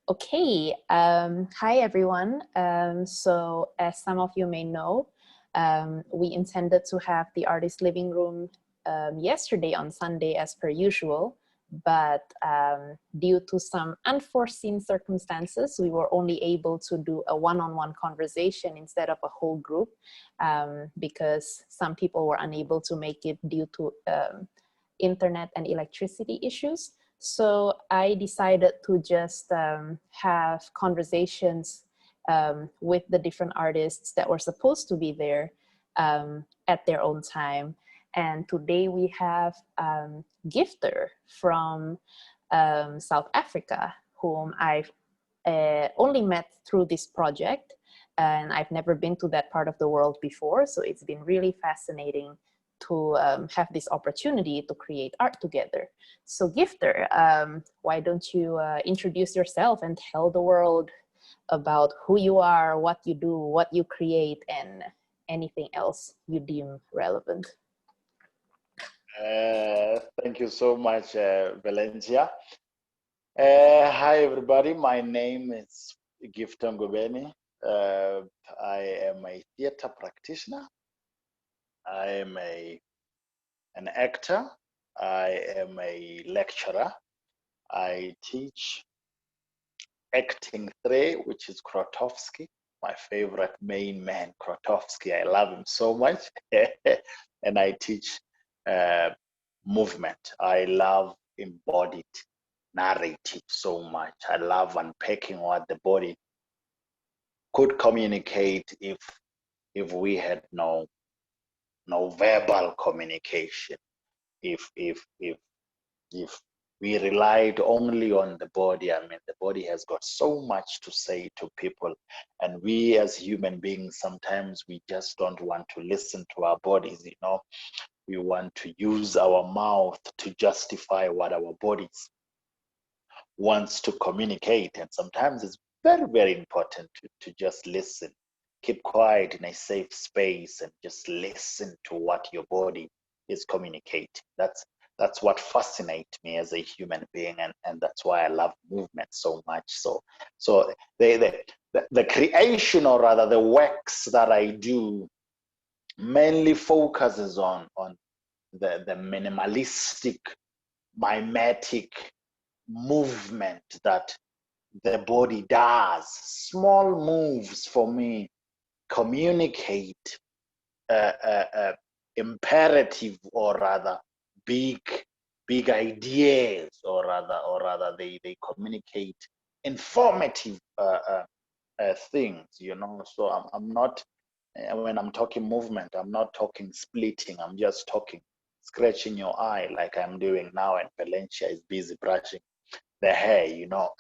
Okay, hi everyone. So as some of you may know, we intended to have the artist living room yesterday on Sunday as per usual, but due to some unforeseen circumstances, we were only able to do a one-on-one conversation instead of a whole group because some people were unable to make it due to internet and electricity issues. So I decided to just have conversations with the different artists that were supposed to be there at their own time. And today we have Gifter from South Africa, whom I've only met through this project. And I've never been to that part of the world before. So it's been really fascinating to have this opportunity to create art together. So Gifter, why don't you introduce yourself and tell the world about who you are, what you do, what you create, and anything else you deem relevant. Thank you so much, Valencia. Hi, everybody. My name is Gifter Ngobeni. I am a theater practitioner. I am an actor. I am a lecturer. I teach acting 3, which is Krotowski, my favorite main man, Krotowski. I love him so much. And I teach movement. I love embodied narrative so much. I love unpacking what the body could communicate if we had no verbal communication. If we relied only on the body, I mean, the body has got so much to say to people, and we as human beings, sometimes we just don't want to listen to our bodies, you know. We want to use our mouth to justify what our bodies wants to communicate, and sometimes it's very, very important to just listen, keep quiet in a safe space and just listen to what your body is communicating. That's what fascinates me as a human being, and that's why I love movement so much. So the creation, or rather the works that I do, mainly focuses on the minimalistic, mimetic movement that the body does. Small moves for me communicate imperative, or rather big ideas, or rather they communicate informative things, you know. So I'm not, when I'm talking movement, I'm not talking splitting. I'm just talking scratching your eye like I'm doing now, and Valencia is busy brushing the hair, you know.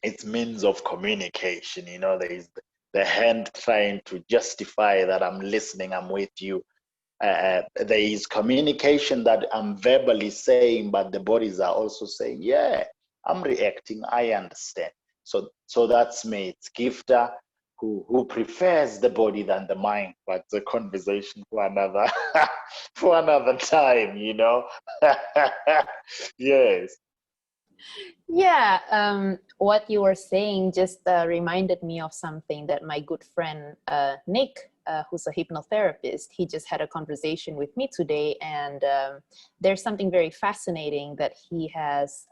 It's means of communication, you know. There is the hand trying to justify that I'm listening, I'm with you. There is communication that I'm verbally saying, but the bodies are also saying, yeah, I'm reacting, I understand. So that's me. It's Gifter who prefers the body than the mind, but it's a conversation for another for another time, you know. Yes. Yeah, what you were saying just reminded me of something that my good friend Nick, who's a hypnotherapist, he just had a conversation with me today, and there's something very fascinating that he has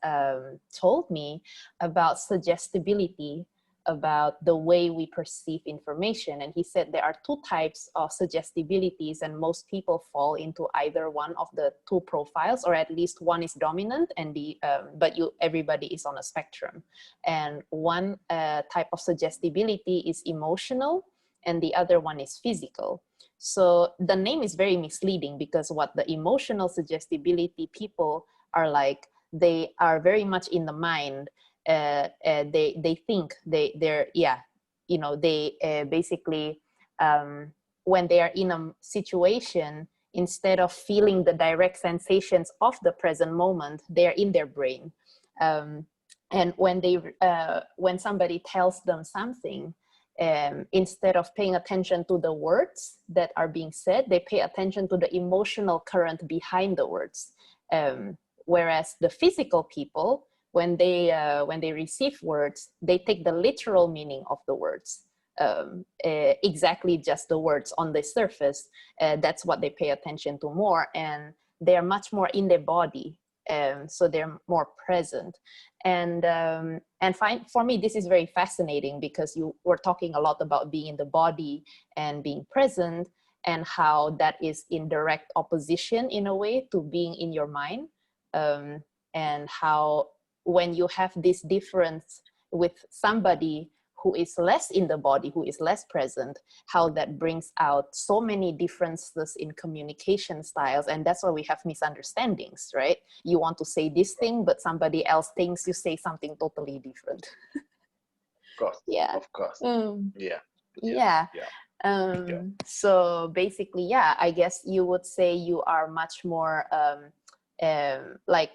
told me about suggestibility, about the way we perceive information. And he said there are 2 types of suggestibilities, and most people fall into either one of the 2 profiles, or at least one is dominant, and everybody is on a spectrum. And one type of suggestibility is emotional, and the other one is physical. So the name is very misleading, because what the emotional suggestibility people are like, they are very much in the mind. They think they're you know, they basically when they are in a situation, instead of feeling the direct sensations of the present moment, they're in their brain. And when somebody tells them something, instead of paying attention to the words that are being said, they pay attention to the emotional current behind the words. Whereas the physical people, when they receive words, they take the literal meaning of the words, exactly just the words on the surface. That's what they pay attention to more, and they're much more in their body. So they're more present. And for me, this is very fascinating, because you were talking a lot about being in the body and being present, and how that is in direct opposition in a way to being in your mind. And how when you have this difference with somebody who is less in the body, who is less present, how that brings out so many differences in communication styles. And that's why we have misunderstandings, right? You want to say this thing, but somebody else thinks you say something totally different. Of course. Yeah. Of course. Yeah. So basically, yeah, I guess you would say you are much more like,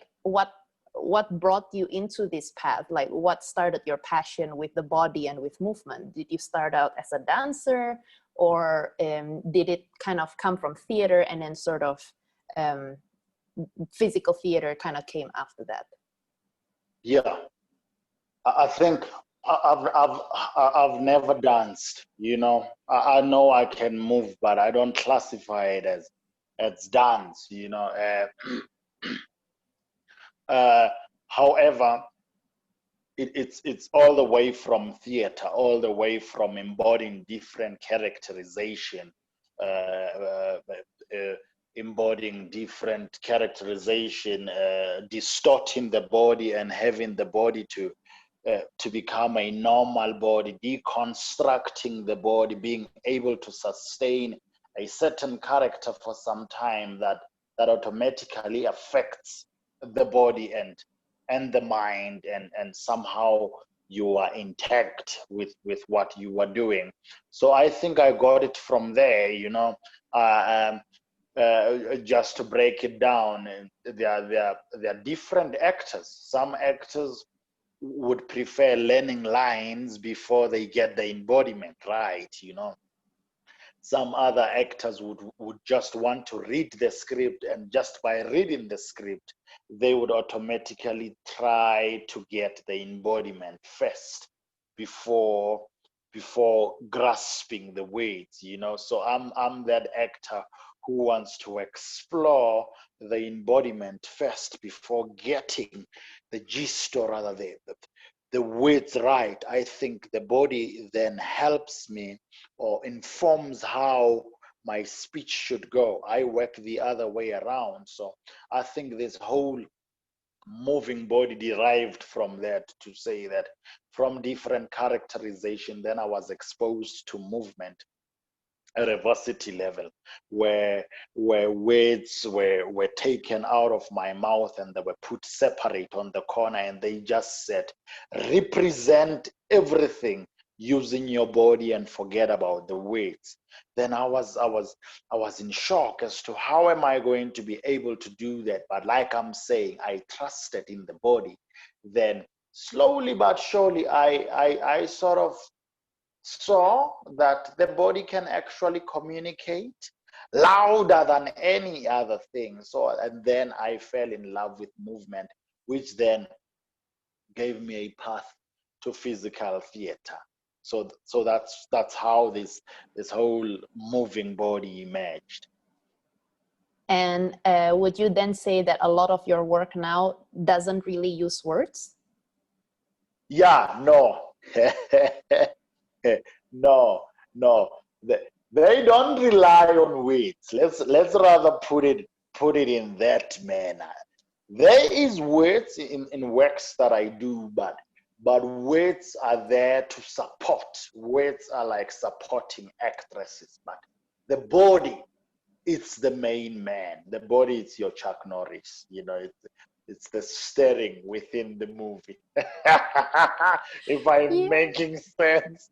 what brought you into this path? Like, what started your passion with the body and with movement? Did you start out as a dancer, or did it kind of come from theater, and then sort of physical theater kind of came after that? Yeah, I think I've never danced. You know, I know I can move, but I don't classify it as dance. You know. However, it's all the way from theater, all the way from embodying different characterization, embodying different characterization, distorting the body and having the body to become a normal body, deconstructing the body, being able to sustain a certain character for some time that automatically affects the body and the mind, and somehow you are intact with what you are doing. So I think I got it from there, you know. Just to break it down, there are different actors. Some actors would prefer learning lines before they get the embodiment right, you know. Some other actors would just want to read the script, and just by reading the script, they would automatically try to get the embodiment first before grasping the words, you know. So I'm that actor who wants to explore the embodiment first before getting the gist, or rather the words right. I think the body then helps me or informs how my speech should go. I work the other way around. So I think this whole moving body derived from that, to say that from different characterization, then I was exposed to movement at a varsity level, where words were taken out of my mouth and they were put separate on the corner, and they just said, represent everything using your body and forget about the words. Then I was in shock as to how am I going to be able to do that. But like I'm saying, I trusted in the body. Then slowly but surely I sort of saw that the body can actually communicate louder than any other thing. So, and then I fell in love with movement, which then gave me a path to physical theater. So that's how this whole moving body emerged. And would you then say that a lot of your work now doesn't really use words? Yeah, no. no. They don't rely on words. Let's rather put it in that manner. There is words in works that I do, but words are there to support. Words are like supporting actresses, but the body, it's the main man. The body, it's your Chuck Norris. You know, it's the steering within the movie. If I'm making sense.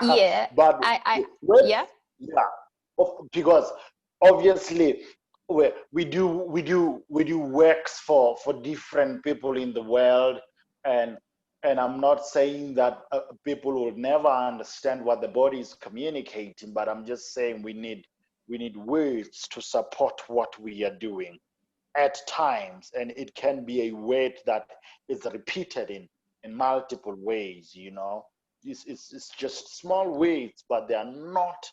Yeah. But yeah. Because obviously we do works for different people in the world, and I'm not saying that people will never understand what the body is communicating, but I'm just saying we need words to support what we are doing. at times, and it can be a word that is repeated in multiple ways, you know. It's just small words, but they are not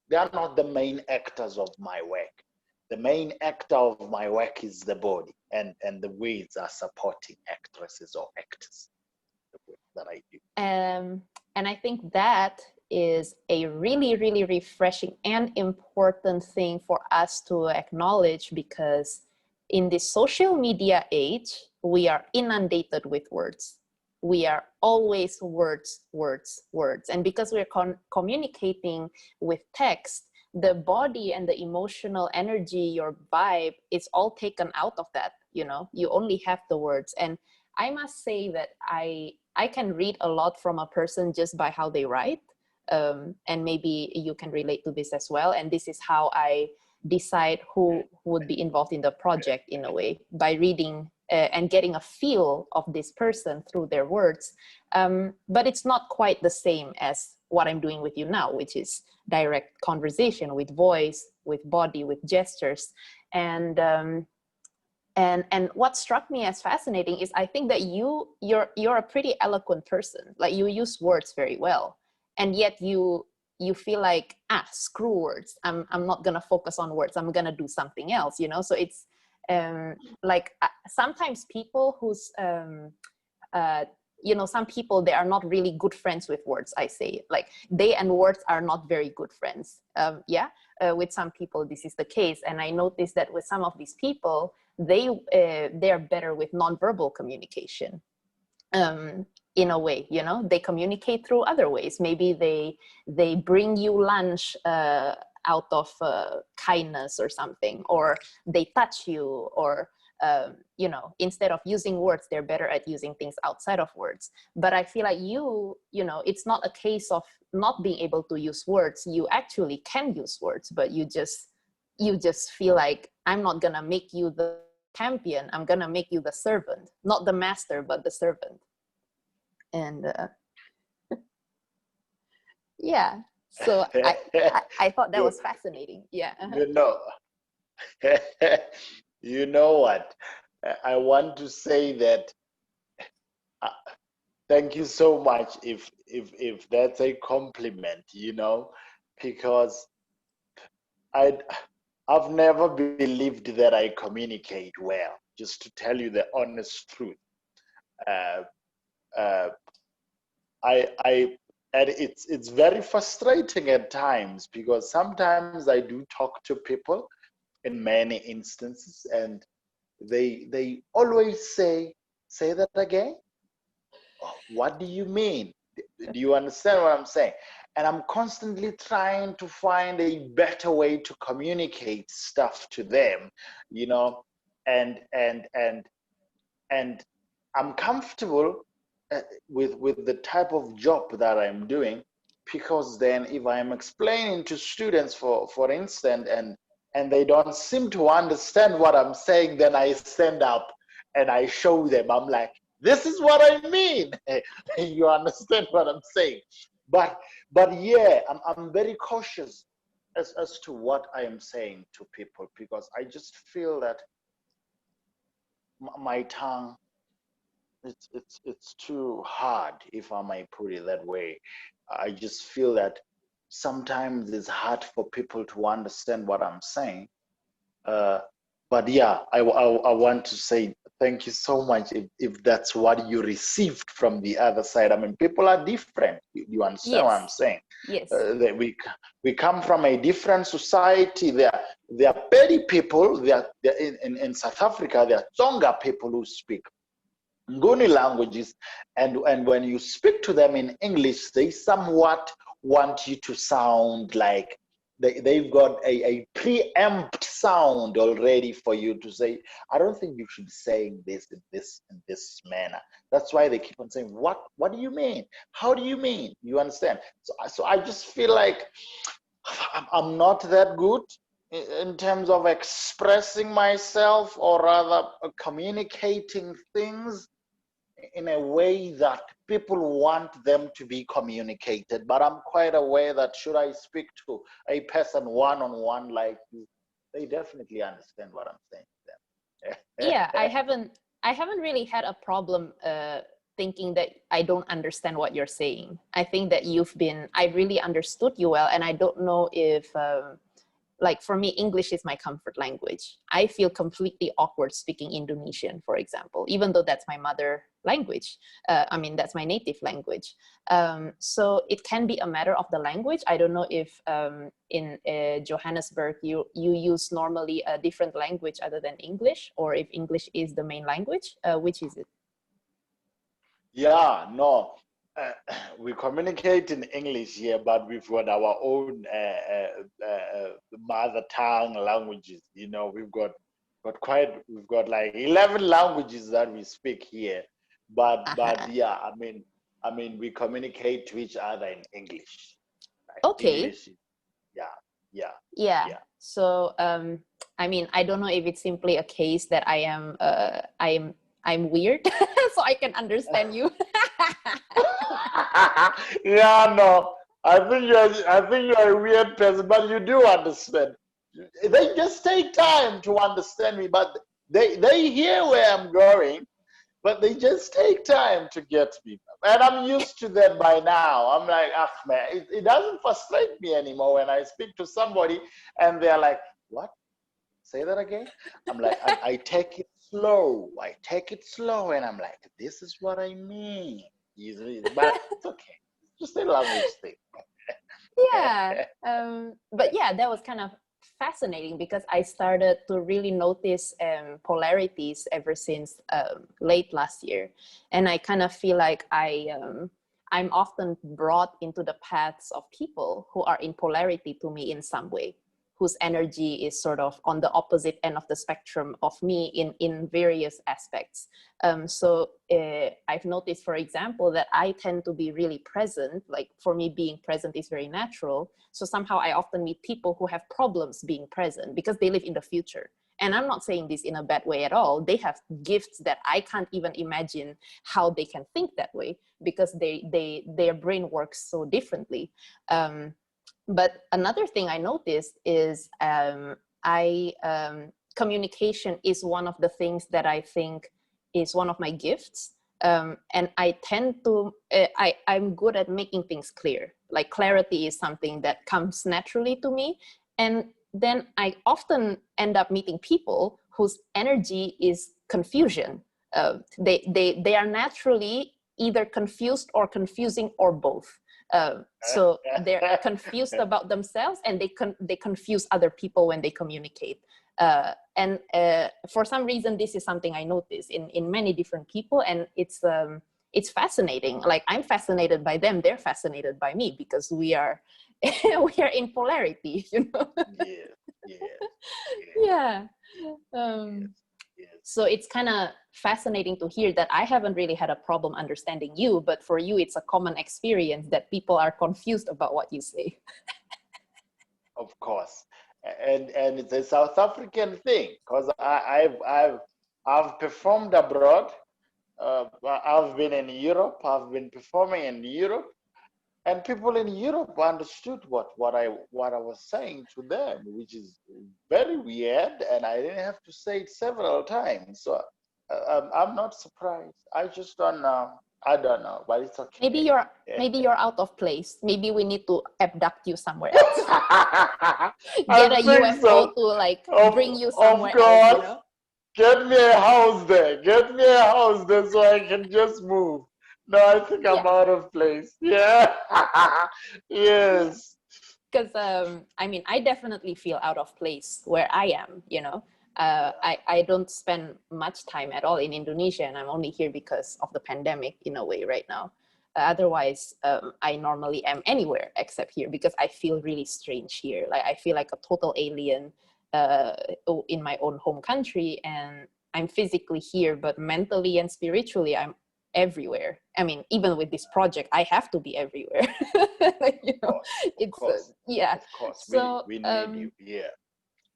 the main actors of my work. The main actor of my work is the body, and the words are supporting actresses or actors, the work that I do. And I think that is a really, really refreshing and important thing for us to acknowledge, because in this social media age, we are inundated with words. We are always words, words, words. And because we're communicating with text, the body and the emotional energy, your vibe, is all taken out of that. You know, you only have the words. And I must say that I can read a lot from a person just by how they write. And maybe you can relate to this as well. And this is how I decide who would be involved in the project, in a way, by reading and getting a feel of this person through their words. But it's not quite the same as what I'm doing with you now, which is direct conversation with voice, with body, with gestures. And what struck me as fascinating is, I think that you're a pretty eloquent person. Like, you use words very well, and yet you feel like, screw words. I'm not gonna focus on words. I'm gonna do something else. You know, so it's like sometimes people who's you know, some people, they are not really good friends with words. I say, like, they and words are not very good friends. With some people this is the case, and I noticed that with some of these people, they're better with nonverbal communication. In a way, you know, they communicate through other ways. Maybe they bring you lunch out of kindness or something, or they touch you, or you know, instead of using words, they're better at using things outside of words. But I feel like you know, it's not a case of not being able to use words. You actually can use words, but you just feel like, I'm not gonna make you the champion, I'm gonna make you the servant, not the master, but the servant. And yeah, so I thought that was fascinating. Yeah. You know, you know what? I want to say that thank you so much if that's a compliment, you know, because I've never believed that I communicate well, just to tell you the honest truth. Uh, uh, and it's very frustrating at times, because sometimes I do talk to people in many instances, and they always say that again. Oh, what do you mean? Do you understand what I'm saying? And I'm constantly trying to find a better way to communicate stuff to them, you know, and I'm comfortable with the type of job that I'm doing, because then if I'm explaining to students, for instance, and they don't seem to understand what I'm saying, then I stand up and I show them. I'm like, this is what I mean. You understand what I'm saying? But yeah, I'm very cautious as to what I am saying to people, because I just feel that my tongue, it's too hard, if I may put it that way. I just feel that sometimes it's hard for people to understand what I'm saying. But yeah, I want to say thank you so much if that's what you received from the other side. I mean, people are different. You understand what I'm saying? Yes. That we come from a different society. There are Pedi people. There in South Africa. There are Tsonga people who speak Nguni languages, and when you speak to them in English, they somewhat want you to sound like they've got a preempt sound already for you to say, I don't think you should be saying this in this manner. That's why they keep on saying, what do you mean? How do you mean? You understand? So I just feel like I'm not that good in terms of expressing myself, or rather communicating things in a way that people want them to be communicated. But I'm quite aware that should I speak to a person one-on-one like you, they definitely understand what I'm saying to them. Yeah, I haven't really had a problem thinking that I don't understand what you're saying. I think that I really understood you well, and I don't know if like for me, English is my comfort language. I feel completely awkward speaking Indonesian, for example, even though that's my mother language. I mean, that's my native language. So it can be a matter of the language. I don't know if in Johannesburg, you use normally a different language other than English, or if English is the main language. Which is it? Yeah, no, uh, we communicate in English here, but we've got our own mother tongue languages. You know, we've got like 11 languages that we speak here. But Uh-huh. yeah, I mean, we communicate to each other in English. Right? Okay. English, yeah, yeah, Yeah. yeah. So I mean, I don't know if it's simply a case that I'm weird, so I can understand you. Yeah, no, I think you're a weird person, but you do understand. They just take time to understand me, but they hear where I'm going, but they just take time to get me. And I'm used to that by now. I'm like, ah, man, it doesn't frustrate me anymore when I speak to somebody and they're like, what? Say that again? I'm like, I take it slow. I take it slow. And I'm like, this is what I mean. But it's okay. It's just a language thing. Yeah. But yeah, that was kind of fascinating because I started to really notice polarities ever since late last year. And I kind of feel like I'm often brought into the paths of people who are in polarity to me in some way, whose energy is sort of on the opposite end of the spectrum of me in various aspects. So I've noticed, for example, that I tend to be really present. Like for me, being present is very natural. So somehow I often meet people who have problems being present because they live in the future. And I'm not saying this in a bad way at all. They have gifts that I can't even imagine how they can think that way because their brain works so differently. But another thing I noticed is communication is one of the things that I think is one of my gifts. And I tend to, I'm good at making things clear. Like clarity is something that comes naturally to me. And then I often end up meeting people whose energy is confusion. They are naturally either confused or confusing or both. So they're confused about themselves and they confuse other people when they communicate. And for some reason, this is something I notice in many different people, and it's fascinating. Like I'm fascinated by them, they're fascinated by me because we are we are in polarity, you know. Yes, yes, Yeah. yes, yes. So it's kind of fascinating to hear that I haven't really had a problem understanding you, but for you, it's a common experience that people are confused about what you say. Of course, and it's a South African thing because I've performed abroad. I've been in Europe. I've been performing in Europe, and people in Europe understood what I was saying to them, which is very weird, and I didn't have to say it several times. So I'm not surprised. I just don't know. I don't know, but it's Maybe okay. you're maybe you're out of place. Maybe we need to abduct you somewhere else. Get I a think UFO so. to like bring you Of somewhere else, you course. know? Get me a house there. Get me a house there so I can just move. No, I think I'm Yeah. out of place. Yeah. Yeah. Yes. Because I mean, I definitely feel out of place where I am, you know. I don't spend much time at all in Indonesia, and I'm only here because of the pandemic in a way right now. Otherwise, I normally am anywhere except here because I feel really strange here. Like I feel like a total alien uh, in my own home country, and I'm physically here, but mentally and spiritually, I'm everywhere. I mean, even with this project, I have to be everywhere. You Of know, course. Of it's course. yeah. Of course. So We need you. Yeah.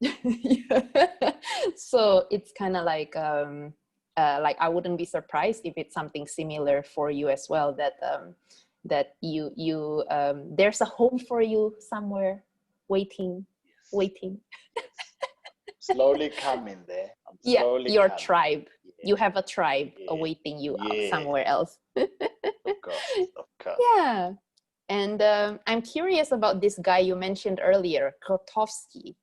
yeah. So it's kind of like I wouldn't be surprised if it's something similar for you as well, that that you there's a home for you somewhere waiting Yes. waiting. Yes. slowly coming there. I'm Yeah, slowly your coming. tribe. Yeah, You have a tribe yeah, awaiting you yeah. somewhere else. Of course, of course. Yeah. And I'm curious about this guy you mentioned earlier, Krotowski.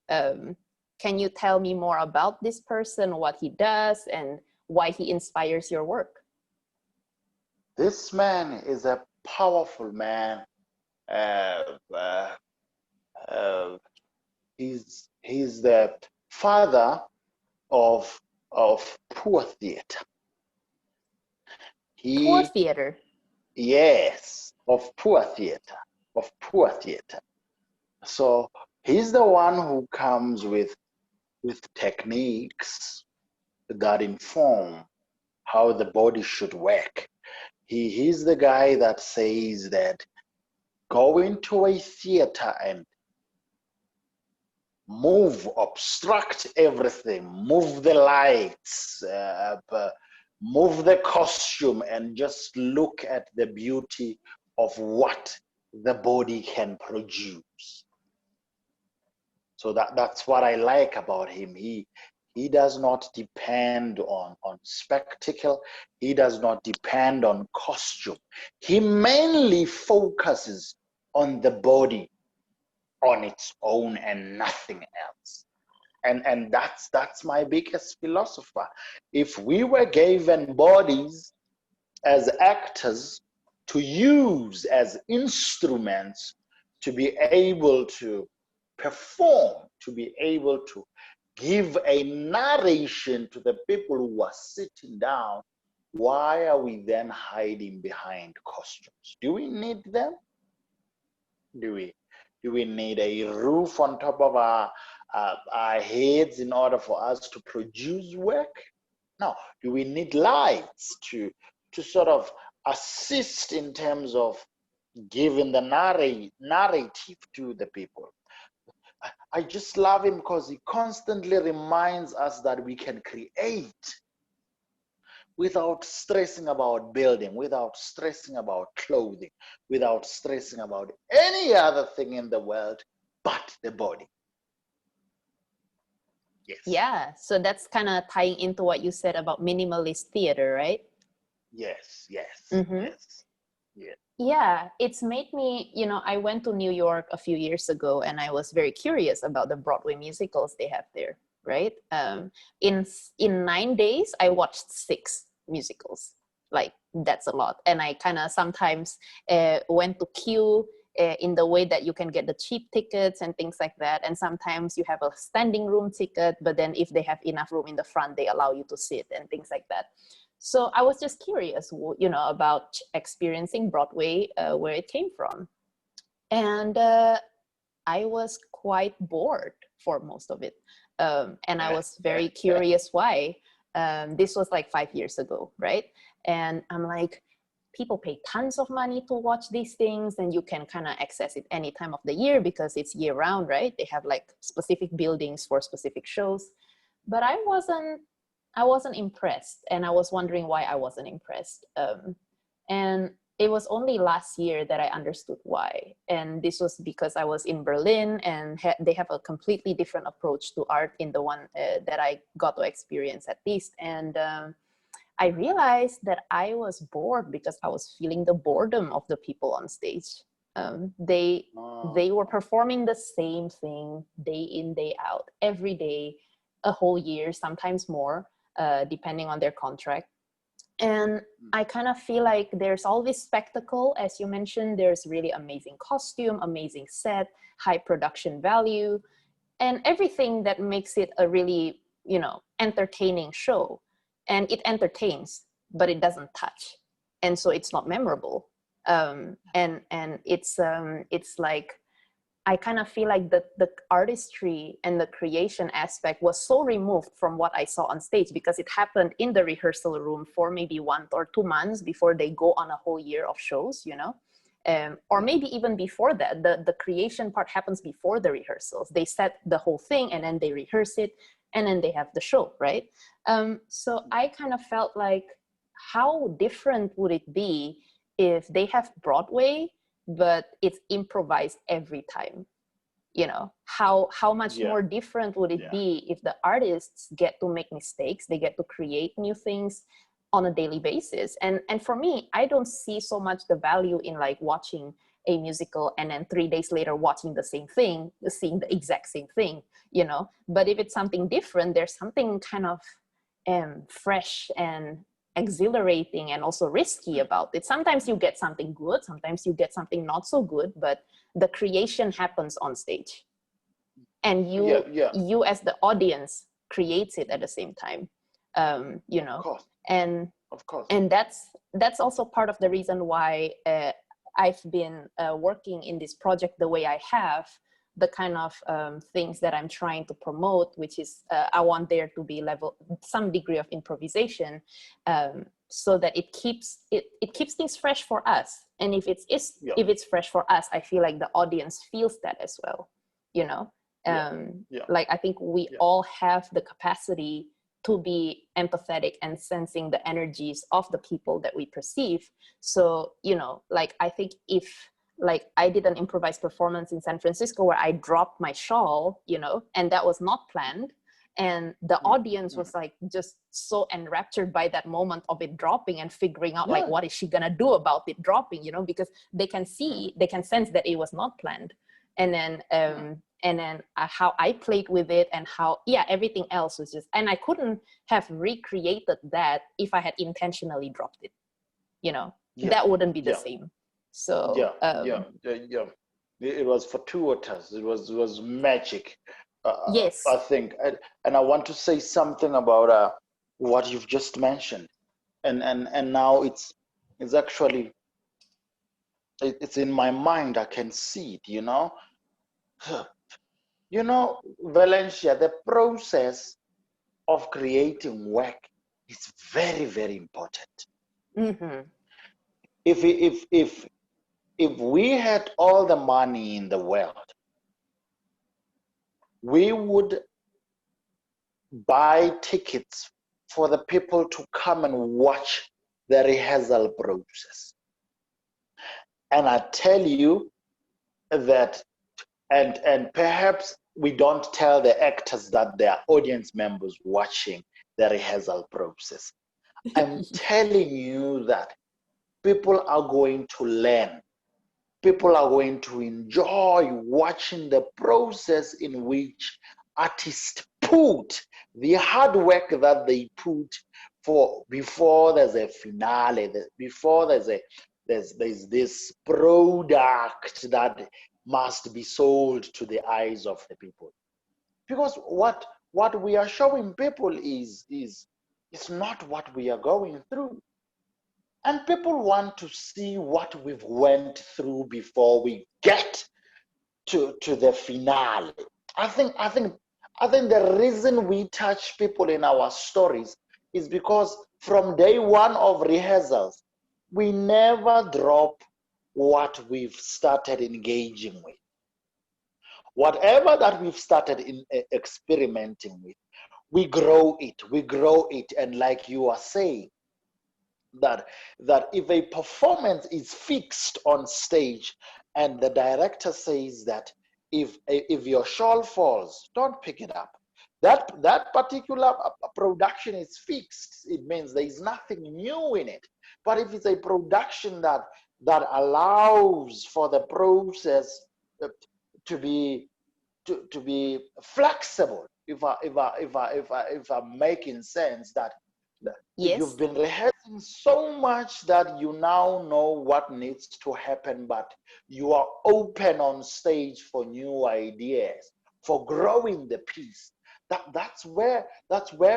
Um, can you tell me more about this person, what he does, and why he inspires your work? This man is a powerful man. Uh, uh, uh, he's the father of poor theater. Poor He theater. Yes, of poor theater, of poor theater. So he's the one who comes with techniques that inform how the body should work. He's the guy that says that go into a theater and move, obstruct everything, move the lights, move the costume, and just look at the beauty of what the body can produce. So that's what I like about him. He does not depend on spectacle. He does not depend on costume. He mainly focuses on the body on its own and nothing else. And that's my biggest philosopher. If we were given bodies as actors to use as instruments to be able to perform, to be able to give a narration to the people who are sitting down, why are we then hiding behind costumes? Do we need them? Do we need a roof on top of our heads in order for us to produce work? No. Do we need lights to sort of assist in terms of giving the narrative to the people? I just love him because he constantly reminds us that we can create without stressing about building, without stressing about clothing, without stressing about any other thing in the world but the body. Yes. Yeah, so that's kind of tying into what you said about minimalist theater, right? Yes, yes, Mm-hmm. yes. Yeah. Yeah, it's made me, I went to New York a few years ago and I was very curious about the Broadway musicals they have there, right? In 9 days, I watched 6 musicals. Like, that's a lot. And I kind of sometimes went to queue in the way that you can get the cheap tickets and things like that. And sometimes you have a standing room ticket, but then if they have enough room in the front, they allow you to sit and things like that. So I was just curious, about experiencing Broadway, where it came from. And I was quite bored for most of it. And I was very curious why. This was like 5 years ago, right? And I'm like, people pay tons of money to watch these things, and you can kind of access it any time of the year because it's year round, right? They have like specific buildings for specific shows. But I wasn't impressed, and I was wondering why I wasn't impressed. And it was only last year that I understood why. And this was because I was in Berlin, and they have a completely different approach to art in the one that I got to experience at least. And I realized that I was bored because I was feeling the boredom of the people on stage. They were performing the same thing day in, day out, every day, a whole year, sometimes more, depending on their contract. And I kind of feel like there's all this spectacle, as you mentioned. There's really amazing costume, amazing set, high production value, and everything that makes it a really, entertaining show. And it entertains, but it doesn't touch, and so it's not memorable. And it's like, I kind of feel like the artistry and the creation aspect was so removed from what I saw on stage, because it happened in the rehearsal room for maybe 1 or 2 months before they go on a whole year of shows, or maybe even before that. The creation part happens before the rehearsals. They set the whole thing and then they rehearse it and then they have the show, right? So I kind of felt like, how different would it be if they have Broadway, but it's improvised every time? You know, how much more different would it be if the artists get to make mistakes, they get to create new things on a daily basis. And for me, I don't see so much the value in like watching a musical and then 3 days later watching the same thing, seeing the exact same thing, you know. But if it's something different, there's something kind of fresh and exhilarating and also risky about it. Sometimes you get something good, sometimes you get something not so good, but the creation happens on stage, and you as the audience creates it at the same time. You know, of course. And that's also part of the reason why I've been working in this project the way I have, the kind of things that I'm trying to promote, which is I want there to be some degree of improvisation, so that it keeps things fresh for us. And if it's fresh for us, I feel like the audience feels that as well, you know. Like I think we all have the capacity to be empathetic and sensing the energies of the people that we perceive. So, you know, like I think if like I did an improvised performance in San Francisco where I dropped my shawl, you know, and that was not planned, and the audience was like just so enraptured by that moment of it dropping and figuring out like what is she gonna do about it dropping, you know, because they can sense that it was not planned. And then how I played with it, and how everything else was just, and I couldn't have recreated that if I had intentionally dropped it, you know. That wouldn't be the same. So it was fortuitous. It was magic. Yes, I think, and I want to say something about what you've just mentioned, and now it's actually it's in my mind. I can see it, you know. You know, Valencia, the process of creating work is very, very important. mm-hmm. If we had all the money in the world, we would buy tickets for the people to come and watch the rehearsal process. And I tell you that, and perhaps we don't tell the actors that there are audience members watching the rehearsal process. I'm telling you that people are going to learn. People are going to enjoy watching the process in which artists put the hard work that they put for before there's a finale, before there's this product that must be sold to the eyes of the people. Because what we are showing people is not what we are going through. And people want to see what we've went through before we get to the finale. I think the reason we touch people in our stories is because from day one of rehearsals, we never drop what we've started engaging with. Whatever that we've started experimenting with, we grow it. And like you are saying, that if a performance is fixed on stage and the director says that if your shawl falls, don't pick it up, that particular production is fixed. It means there is nothing new in it. But if it's a production that allows for the process to be flexible, if I'm making sense, that you've been rehearsing so much that you now know what needs to happen, but you are open on stage for new ideas, for growing the piece. That's where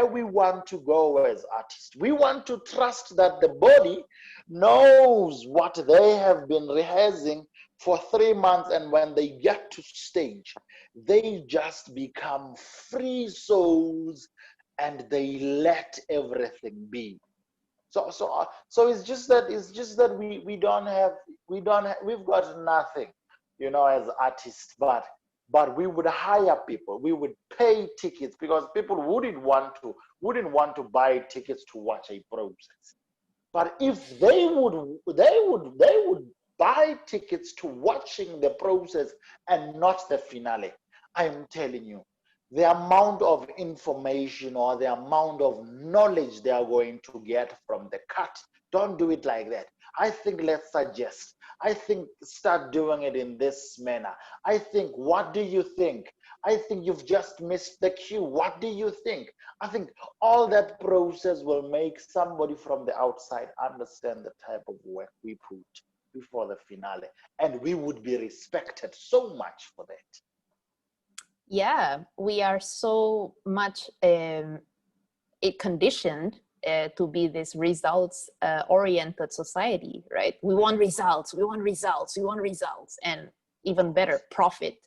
we want to go as artists. We want to trust that the body knows what they have been rehearsing for 3 months, and when they get to stage, they just become free souls and they let everything be. So it's just that we've got nothing, you know, as artists, but we would hire people, we would pay tickets, because people wouldn't want to buy tickets to watch a process. But if they would buy tickets to watching the process and not the finale. I'm telling you, the amount of information or the amount of knowledge they are going to get from the cut, don't do it like that. I think let's suggest. I think start doing it in this manner. I think, what do you think? I think you've just missed the cue. What do you think? I think all that process will make somebody from the outside understand the type of work we put before the finale. And we would be respected so much for that. Yeah, we are so much conditioned to be this results oriented society, right? We want results, we want results, we want results, and even better, profit.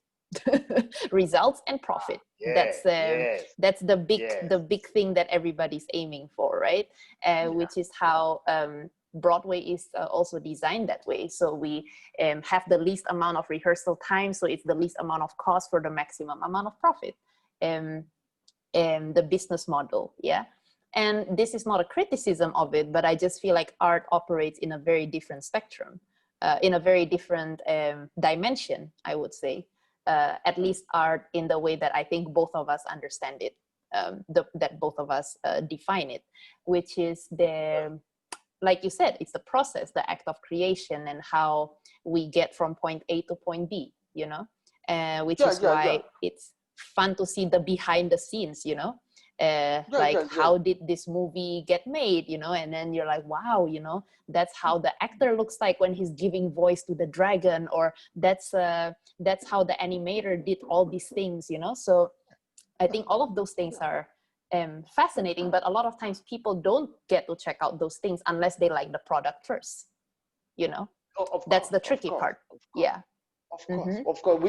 Results and profit. Yes, that's the big yes. the big thing that everybody's aiming for, right? Which is how Broadway is also designed that way. So we have the least amount of rehearsal time, so it's the least amount of cost for the maximum amount of profit. The business model, yeah. And this is not a criticism of it, but I just feel like art operates in a very different spectrum, in a very different dimension, I would say. At least art in the way that I think both of us understand it, that both of us define it, which is like you said, it's the process, the act of creation, and how we get from point A to point B, you know, which is why it's fun to see the behind the scenes, you know, how did this movie get made, you know, and then you're like, wow, you know, that's how the actor looks like when he's giving voice to the dragon, or that's how the animator did all these things, you know. So I think all of those things are fascinating, but a lot of times people don't get to check out those things unless they like the product first, you know. That's the tricky part. Yeah, of course, of course.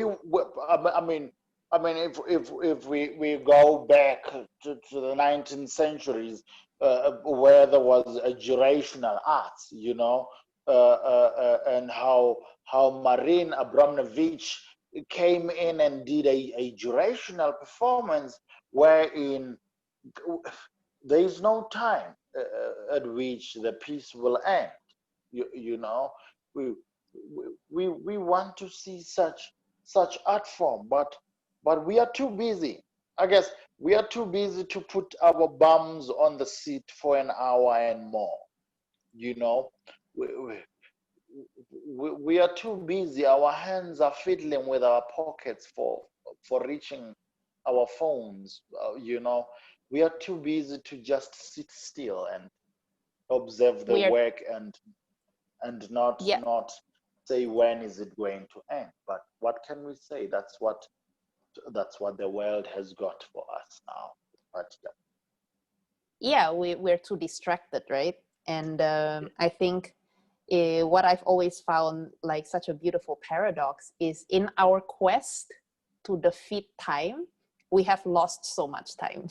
I mean, if we go back to the 19th centuries, where there was a durational arts, you know, and how Marin Abramovich came in and did a durational performance wherein there is no time at which the piece will end. You know, we want to see such art form, but we are too busy. I guess we are too busy to put our bums on the seat for an hour and more. You know, we are too busy. Our hands are fiddling with our pockets for reaching our phones. You know, we are too busy to just sit still and observe the work and not say when is it going to end. But what can we say? That's what the world has got for us now. But we're too distracted, right? And I think what I've always found like such a beautiful paradox is, in our quest to defeat time, we have lost so much time.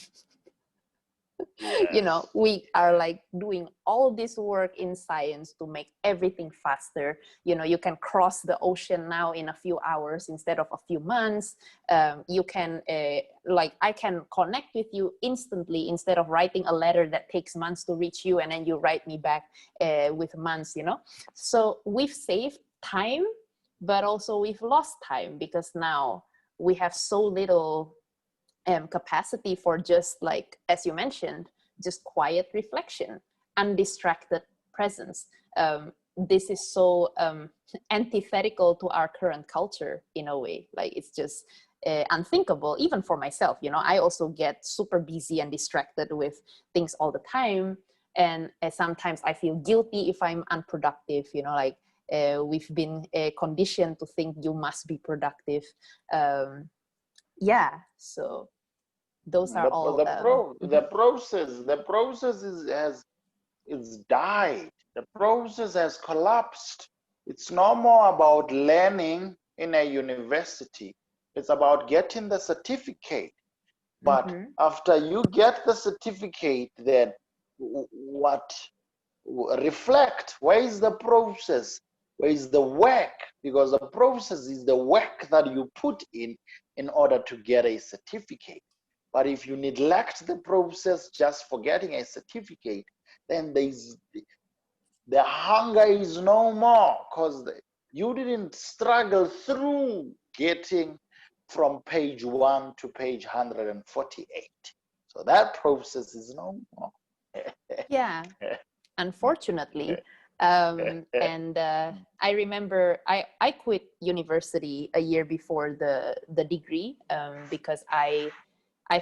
Yes. You know, we are like doing all this work in science to make everything faster. You know, you can cross the ocean now in a few hours instead of a few months. You can I can connect with you instantly instead of writing a letter that takes months to reach you and then you write me back with months, you know. So we've saved time, but also we've lost time, because now we have so little capacity for just, like, as you mentioned, just quiet reflection, undistracted presence. This is so antithetical to our current culture in a way. Like, it's just unthinkable, even for myself. You know, I also get super busy and distracted with things all the time. And sometimes I feel guilty if I'm unproductive, you know, like we've been conditioned to think you must be productive. So those are all the process is died. The process has collapsed. It's no more about learning in a university. It's about getting the certificate. But after you get the certificate, then reflect. Where is the process? Where is the work? Because the process is the work that you put in order to get a certificate. But if you neglect the process just for getting a certificate, then the hunger is no more, because You didn't struggle through getting from page 1 to page 148. So that process is no more. Yeah, unfortunately. I remember I quit university a year before the degree, because I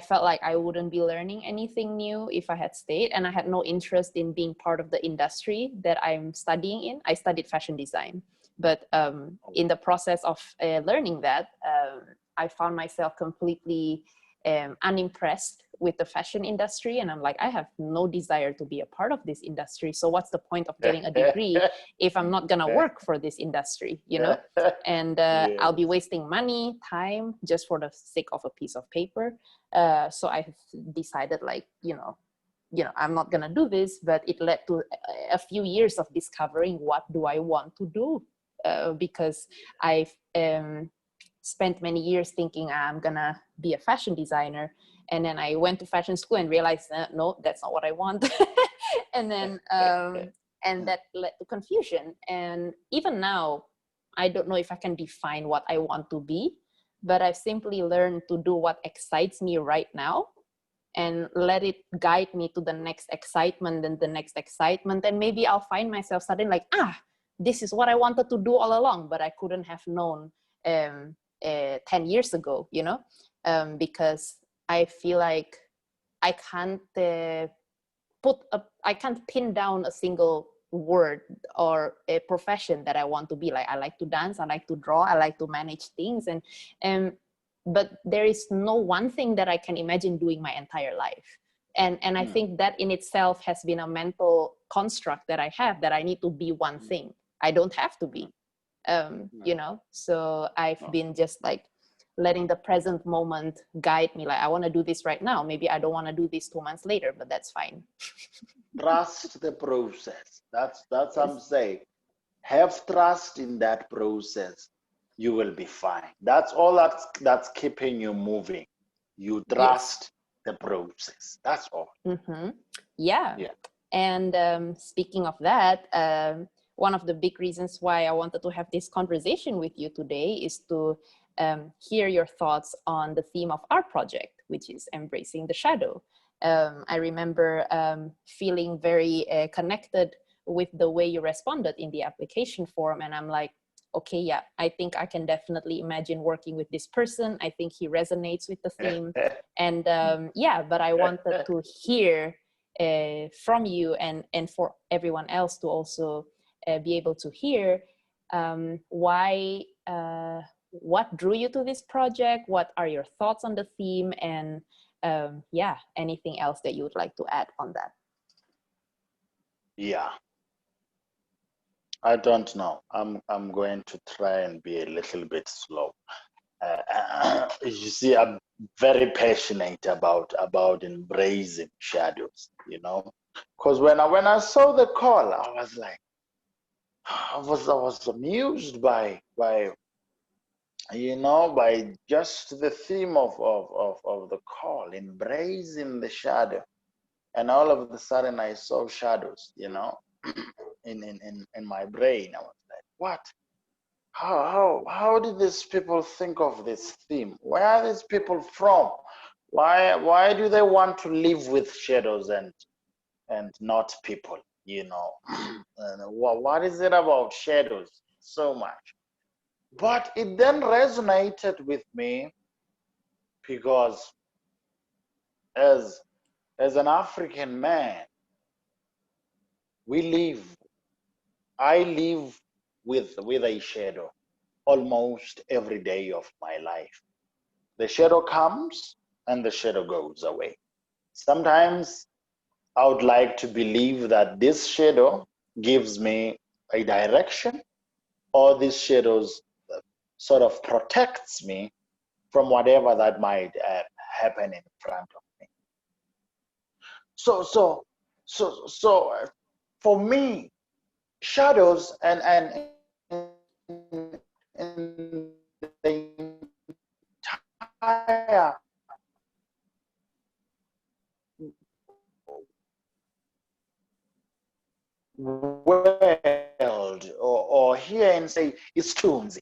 felt like I wouldn't be learning anything new if I had stayed, and I had no interest in being part of the industry that I'm studying in. I studied fashion design, but in the process of learning that, I found myself completely unimpressed with the fashion industry, and I'm like, I have no desire to be a part of this industry. So what's the point of getting a degree if I'm not gonna work for this industry, you know? And I'll be wasting money, time, just for the sake of a piece of paper. So I decided, like, I'm not gonna do this. But it led to a few years of discovering what do I want to do, because I've spent many years thinking I'm gonna be a fashion designer, and then I went to fashion school and realized no, that's not what I want. And then and that led to confusion. And even now, I don't know if I can define what I want to be, but I've simply learned to do what excites me right now and let it guide me to the next excitement and the next excitement. And maybe I'll find myself suddenly like, this is what I wanted to do all along, but I couldn't have known 10 years ago, because I feel like I can't I can't pin down a single word or a profession that I want to be. Like, I like to dance, I like to draw, I like to manage things, and but there is no one thing that I can imagine doing my entire life. And I think that in itself has been a mental construct that I have, that I need to be one thing. I don't have to be, so I've been just like letting the present moment guide me. Like, I want to do this right now. Maybe I don't want to do this 2 months later, but that's fine. Trust the process. That's Yes. I'm saying. Have trust in that process. You will be fine. That's all that's keeping you moving. You trust the process. That's all. Mm-hmm. Yeah. And speaking of that, one of the big reasons why I wanted to have this conversation with you today is to hear your thoughts on the theme of our project, which is embracing the shadow. I remember feeling very connected with the way you responded in the application form. And I'm like, okay, yeah, I think I can definitely imagine working with this person. I think he resonates with the theme. And but I wanted to hear from you, and for everyone else to also be able to hear why, what drew you to this project, what are your thoughts on the theme, and anything else that you would like to add on that. Yeah, I don't know. I'm going to try and be a little bit slow. You see, I'm very passionate about embracing shadows, because when I saw the call, I was like, I was amused by just the theme of the call, embracing the shadow. And all of a sudden I saw shadows, in my brain. I was like, what? How did these people think of this theme? Where are these people from? Why do they want to live with shadows and not people? And what is it about shadows so much? But it then resonated with me because as an African man, I live with a shadow almost every day of my life. The shadow comes and the shadow goes away. Sometimes I would like to believe that this shadow gives me a direction, or this shadows sort of protects me from whatever that might happen in front of me. So for me, shadows and the entire world or or hear and say, it's Tunzi.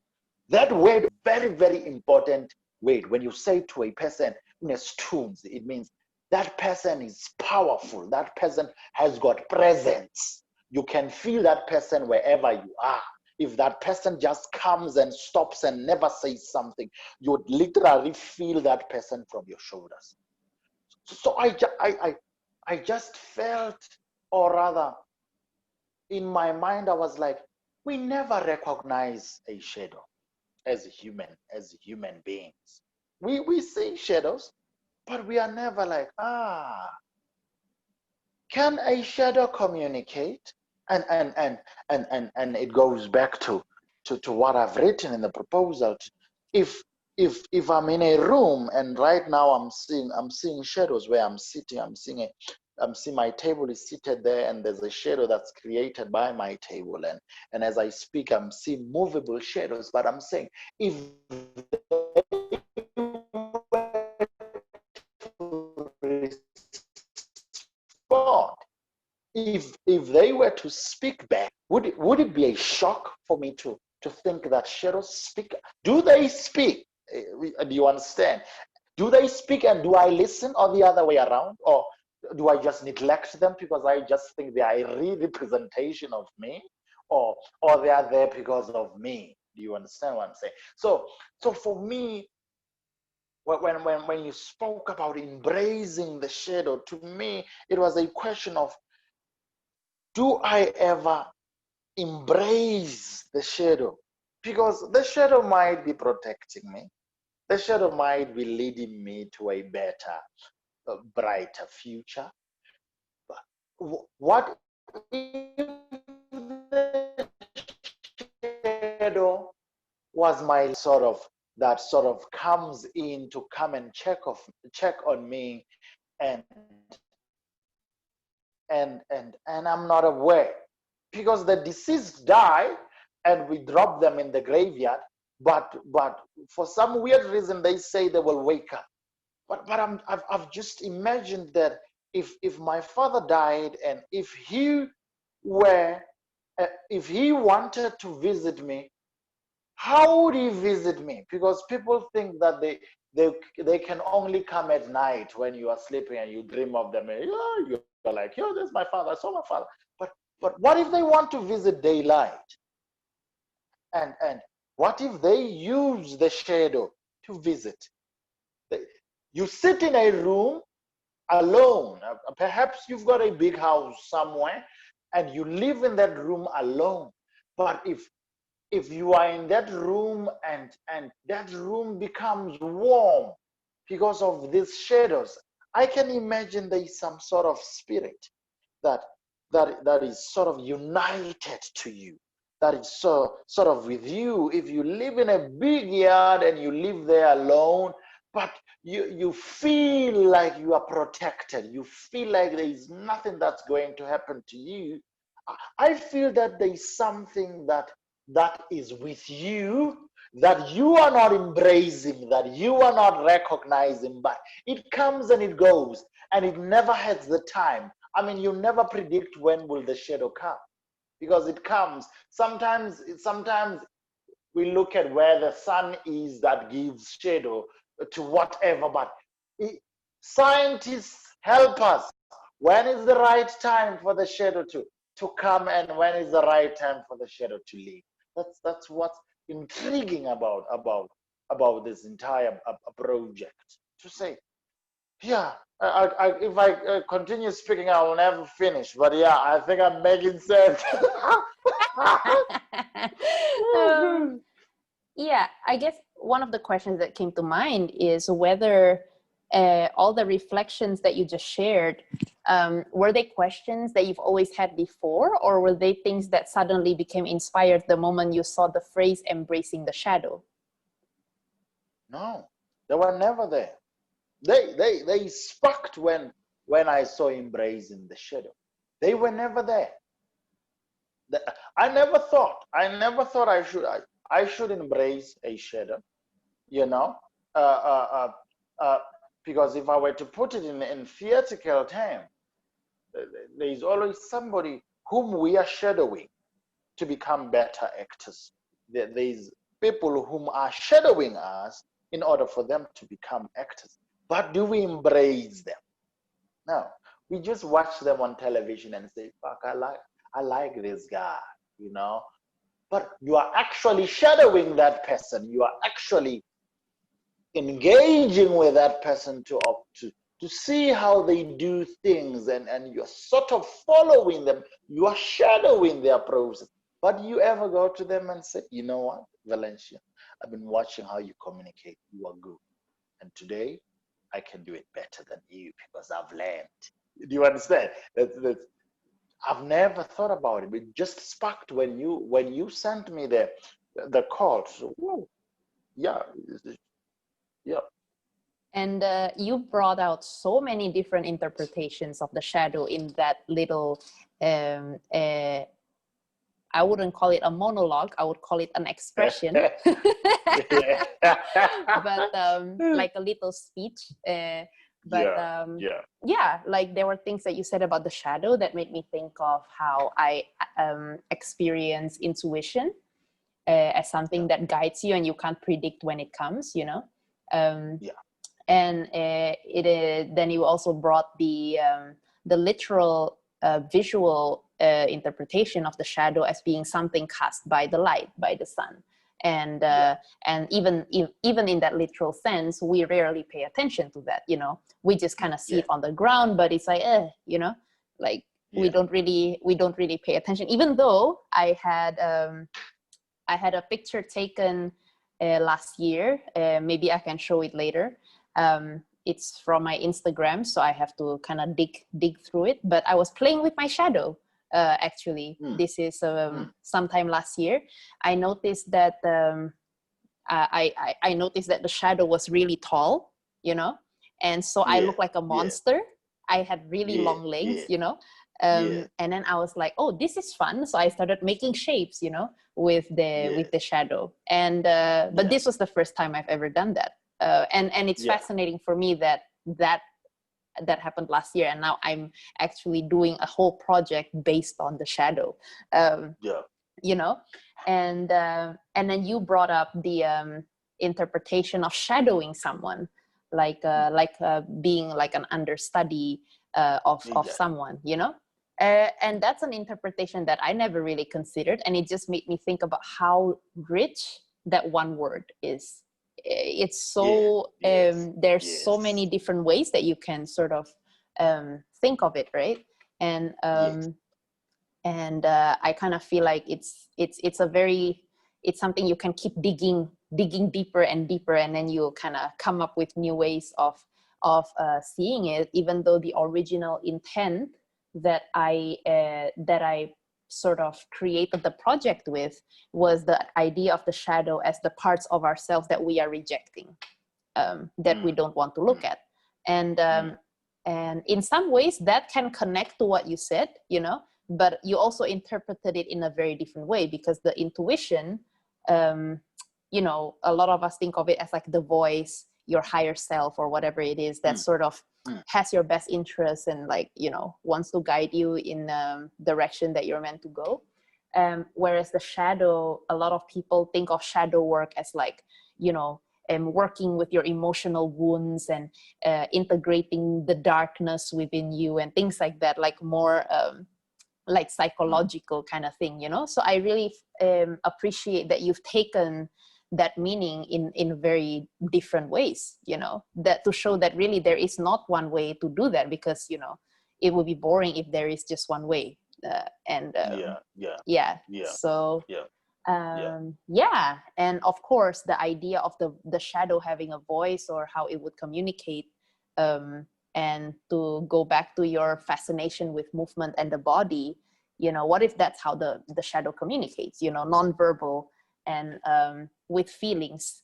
That word, very, very important word. When you say to a person, it's Tunzi, it means that person is powerful. That person has got presence. You can feel that person wherever you are. If that person just comes and stops and never says something, you would literally feel that person from your shoulders. So I just felt, or rather, in my mind, I was like, we never recognize a shadow as human beings. We see shadows, but we are never like, can a shadow communicate? And it goes back to what I've written in the proposal. If I'm in a room and right now I'm seeing shadows where I'm sitting, I'm seeing my table is seated there and there's a shadow that's created by my table, and as I speak I'm seeing movable shadows, but I'm saying if respond, if they were to speak back, would it be a shock for me to think that shadows speak? Do they speak? Do you understand? Do they speak and do I listen, or the other way around? Or do I just neglect them because I just think they are a representation of me, or they are there because of me? Do you understand what I'm saying? So for me, when you spoke about embracing the shadow, to me it was a question of, do I ever embrace the shadow? Because the shadow might be protecting me. The shadow might be leading me to a better, brighter future. But what if the shadow was my that sort of comes in to come and check on me, and I'm not aware, because the deceased die and we drop them in the graveyard, but for some weird reason they say they will wake up. But I've just imagined that if my father died and if he wanted to visit me, how would he visit me? Because people think that they can only come at night when you are sleeping and you dream of them, and you're like, yo, there's my father, I saw my father. But what if they want to visit daylight? And what if they use the shadow to visit? You sit in a room alone. Perhaps you've got a big house somewhere and you live in that room alone. But if you are in that room and that room becomes warm because of these shadows, I can imagine there is some sort of spirit that is sort of united to you, that is sort of with you. If you live in a big yard and you live there alone, but you feel like you are protected, you feel like there is nothing that's going to happen to you, I feel that there is something that is with you, that you are not embracing, that you are not recognizing, but it comes and it goes, and it never has the time. I mean, you never predict when will the shadow come, because it comes. Sometimes we look at where the sun is, that gives shadow to whatever, but scientists help us. When is the right time for the shadow to come, and when is the right time for the shadow to leave? That's what's intriguing about this entire project. To say, yeah, if I continue speaking, I will never finish. But yeah, I think I'm making sense. Yeah, I guess one of the questions that came to mind is whether all the reflections that you just shared, were they questions that you've always had before, or were they things that suddenly became inspired the moment you saw the phrase embracing the shadow? No, they were never there. They sparked when I saw embracing the shadow. They were never there. I never thought I should embrace a shadow, you know, because if I were to put it in theatrical terms, there is always somebody whom we are shadowing. to become better actors. There's people whom are shadowing us in order for them to become actors. But do we embrace them? No. We just watch them on television and say, fuck, I like this guy, you know. But you are actually shadowing that person. You are actually engaging with that person to see how they do things, and you're sort of following them. You are shadowing their process. But do you ever go to them and say, you know what, Valencia, I've been watching how you communicate. You are good. And today, I can do it better than you because I've learned. Do you understand? I've never thought about it. It just sparked when you sent me the call. So, whoa, yeah, yeah. And you brought out so many different interpretations of the shadow in that little, I wouldn't call it a monologue, I would call it an expression. But like a little speech. Yeah, like there were things that you said about the shadow that made me think of how I experience intuition as something that guides you and you can't predict when it comes, you know. And then you also brought the literal visual interpretation of the shadow as being something cast by the light, by the sun. And even in that literal sense, we rarely pay attention to that, you know. We just kind of see it on the ground, but it's like, you know, like we don't really pay attention. Even though I had a picture taken last year, maybe I can show it later. It's from my Instagram, so I have to kind of dig through it. But I was playing with my shadow. Actually, this is sometime last year. I noticed that I noticed that the shadow was really tall, you know, and so I looked like a monster. I had really long legs, you know, and then I was like, oh, this is fun. So I started making shapes, you know, with the shadow. And but this was the first time I've ever done that. And it's fascinating for me that happened last year, and now I'm actually doing a whole project based on the shadow. You know, and then you brought up the interpretation of shadowing someone, like being like an understudy of someone, you know. And that's an interpretation that I never really considered, and it just made me think about how rich that one word is. It's so there's so many different ways that you can sort of think of it, right? And I kind of feel like it's something you can keep digging deeper and deeper, and then you kind of come up with new ways of seeing it, even though the original intent that I sort of created the project with was the idea of the shadow as the parts of ourselves that we are rejecting, that we don't want to look at. And in some ways that can connect to what you said, you know, but you also interpreted it in a very different way, because the intuition, you know, a lot of us think of it as like the voice, your higher self, or whatever it is that sort of has your best interest and, like, you know, wants to guide you in the direction that you're meant to go. Whereas the shadow, a lot of people think of shadow work as like, you know, working with your emotional wounds and integrating the darkness within you and things like that, like more like psychological kind of thing, you know. So I really appreciate that you've taken that meaning in very different ways, you know, that to show that really there is not one way to do that, because, you know, it would be boring if there is just one way. And of course the idea of the shadow having a voice, or how it would communicate, and to go back to your fascination with movement and the body, you know, what if that's how the shadow communicates, you know, nonverbal, and with feelings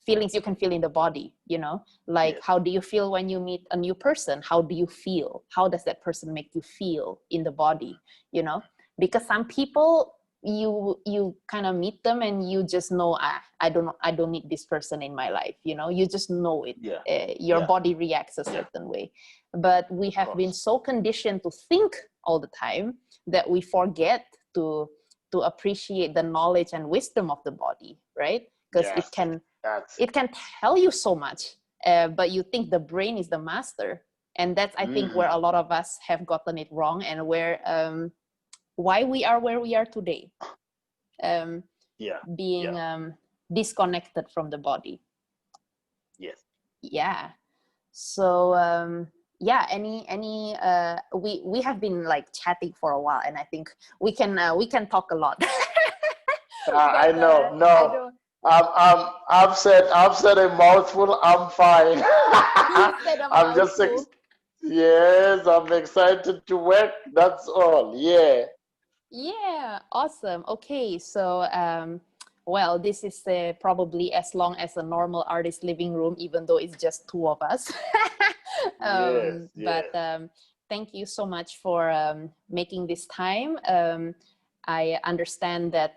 you can feel in the body, you know, like how do you feel when you meet a new person? How do you feel? How does that person make you feel in the body, you know? Because some people, you kind of meet them and you just know, I don't need this person in my life, you know, you just know it. Your body reacts a certain way. But we have been so conditioned to think all the time that we forget to to appreciate the knowledge and wisdom of the body, right? Because Yes, it can tell you so much, but you think the brain is the master. And that's, I think, where a lot of us have gotten it wrong, and where why we are where we are today, being disconnected from the body. Yes. Yeah. So yeah, we have been like chatting for a while, and I think we can talk a lot. But, I know. No, I don't. I've said a mouthful. I'm fine. You said a I'm just mouthful. yes. I'm excited to work. That's all. Yeah. Yeah, awesome. Okay, so well, this is probably as long as a normal artist living room, even though it's just two of us. Yes. But thank you so much for making this time. I understand that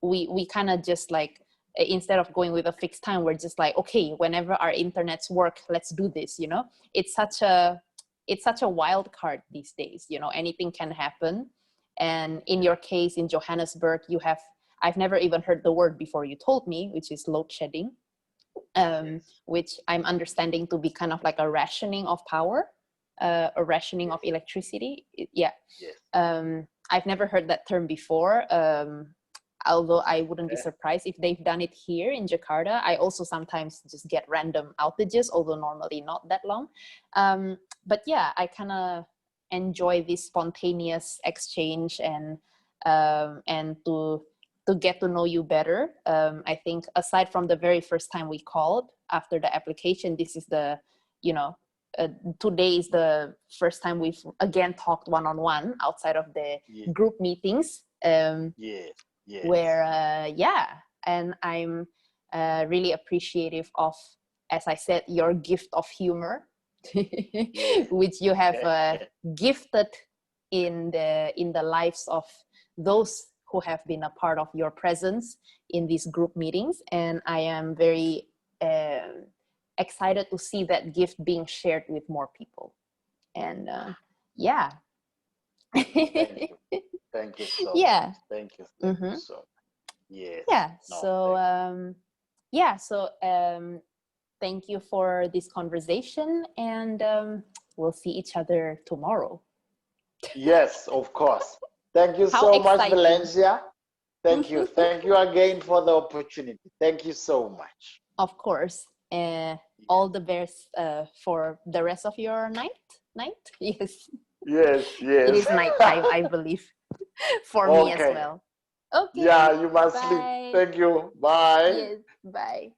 we kind of just like, instead of going with a fixed time, we're just like, okay, whenever our internets work, let's do this. You know, it's such a wild card these days. You know, anything can happen. And in your case, in Johannesburg, I've never even heard the word before you told me, which is load shedding, which I'm understanding to be kind of like a rationing of power, a rationing of electricity. Yeah. Yes. I've never heard that term before, although I wouldn't be surprised if they've done it here in Jakarta. I also sometimes just get random outages, although normally not that long. But yeah, I kind of enjoy this spontaneous exchange, and to get to know you better. I think aside from the very first time we called after the application, this is the, today is the first time we've again talked one-on-one outside of the group meetings. Where and I'm really appreciative of, as I said, your gift of humor, which you have gifted in the lives of those who have been a part of your presence in these group meetings. And I am very excited to see that gift being shared with more people. And yeah. Thank you so Yeah. much. Thank you so much. Yes. Yeah. No, So thank you for this conversation, and we'll see each other tomorrow. Yes, of course. Thank you How so exciting. much, Valencia. Thank you. Thank you again for the opportunity. Thank you so much. Of course. All the best for the rest of your night? Yes. Yes. It is nighttime, I believe, for me as well. Okay. Yeah, you must bye. sleep. Thank you. Bye. Yes. Bye.